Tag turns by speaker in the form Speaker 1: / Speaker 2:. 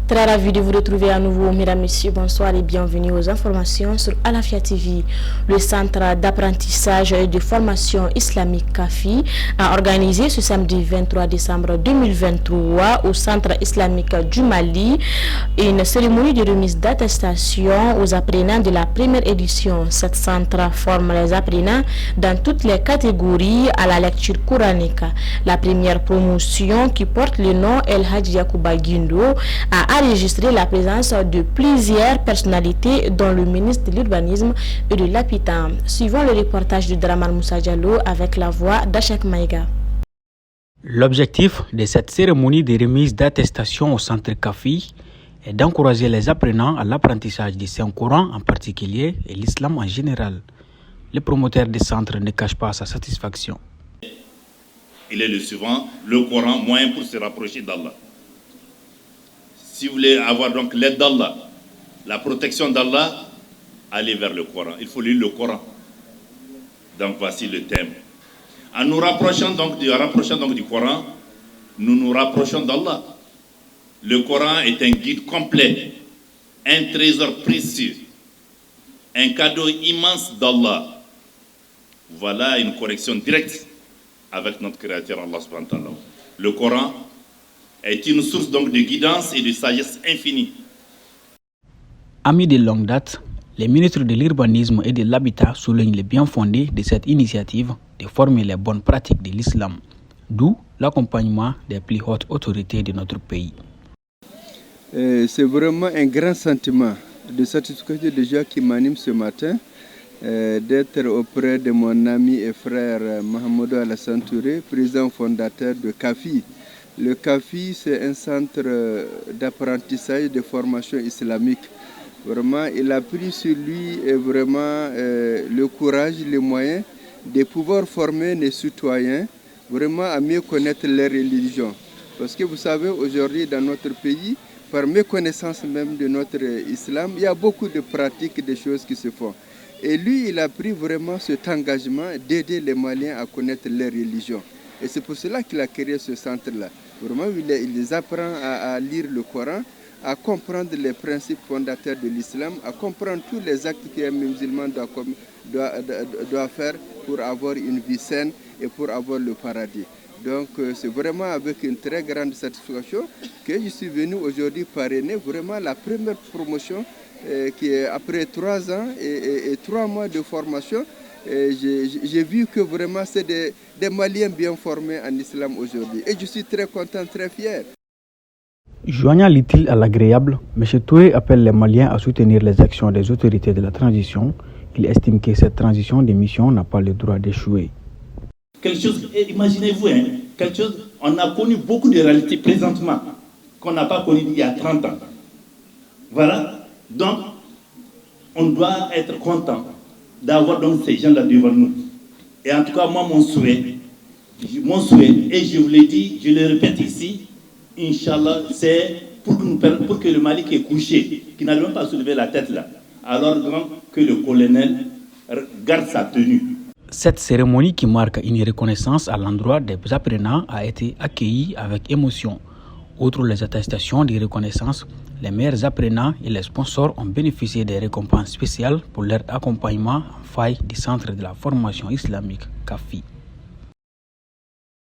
Speaker 1: Très ravi de vous retrouver à nouveau, mesdames, messieurs. Bonsoir et bienvenue aux informations sur Alafia TV. Le centre d'apprentissage et de formation islamique CAFI a organisé ce samedi 23 décembre 2023 au centre islamique du Mali une cérémonie de remise d'attestation aux apprenants de la première édition. Cette centre forme les apprenants dans toutes les catégories à la lecture coranique. La première promotion qui porte le nom El Hadj Yacouba Guindo a enregistré la présence de plusieurs personnalités dont le ministre de l'Urbanisme et de l'Habitat. Suivons le reportage de Draman Moussa Diallo avec la voix d'Achak Maïga.
Speaker 2: L'objectif de cette cérémonie de remise d'attestation au centre CAFI est d'encourager les apprenants à l'apprentissage du Saint-Coran en particulier et l'islam en général. Le promoteur du centre ne cache pas sa satisfaction.
Speaker 3: Il est le suivant, le Coran, moyen pour se rapprocher d'Allah. Si vous voulez avoir donc l'aide d'Allah, la protection d'Allah, allez vers le Coran. Il faut lire le Coran. Donc voici le thème. En nous rapprochant donc du Coran, nous nous rapprochons d'Allah. Le Coran est un guide complet, un trésor précieux, un cadeau immense d'Allah. Voilà une correction directe avec notre Créateur Allah subhanahu wa ta'ala. Le Coran est une source donc de guidance et de sagesse infinie.
Speaker 2: Amis de longue date, les ministres de l'Urbanisme et de l'Habitat soulignent le bien fondé de cette initiative de former les bonnes pratiques de l'islam, d'où l'accompagnement des plus hautes autorités de notre pays.
Speaker 4: C'est vraiment un grand sentiment de satisfaction déjà qui m'anime ce matin d'être auprès de mon ami et frère Mahamadou Alassane Touré, président fondateur de CAFI. Le CAFI, c'est un centre d'apprentissage et de formation islamique. Vraiment, il a pris sur lui vraiment le courage, les moyens de pouvoir former les citoyens vraiment à mieux connaître leur religion. Parce que vous savez, aujourd'hui dans notre pays, par méconnaissance même de notre islam, il y a beaucoup de pratiques, de choses qui se font. Et lui, il a pris vraiment cet engagement d'aider les Maliens à connaître leur religion. Et c'est pour cela qu'il a créé ce centre-là. Vraiment, il les apprend à lire le Coran, à comprendre les principes fondateurs de l'islam, à comprendre tous les actes qu'un musulman doit faire pour avoir une vie saine et pour avoir le paradis. Donc c'est vraiment avec une très grande satisfaction que je suis venu aujourd'hui parrainer vraiment la première promotion qui est après 3 ans et 3 mois de formation. J'ai vu que vraiment c'est des Maliens bien formés en islam aujourd'hui. Et je suis très content, très fier.
Speaker 2: Joignant l'utile à l'agréable, M. Touré appelle les Maliens à soutenir les actions des autorités de la transition. Il estime que cette transition de mission n'a pas le droit d'échouer.
Speaker 3: Quelque chose, imaginez-vous, quelque chose, on a connu beaucoup de réalités présentement qu'on n'a pas connues il y a 30 ans. Voilà, donc on doit être content d'avoir donc ces gens-là devant nous. Et en tout cas, moi, mon souhait, et je vous l'ai dit, je le répète ici, Inch'Allah, c'est pour que le Mali qui est couché, qui n'a même pas soulevé la tête là, alors donc que le colonel garde sa tenue.
Speaker 2: Cette cérémonie qui marque une reconnaissance à l'endroit des apprenants a été accueillie avec émotion. Outre les attestations de reconnaissance, les meilleurs apprenants et les sponsors ont bénéficié des récompenses spéciales pour leur accompagnement en faille du centre de la formation islamique CAFI.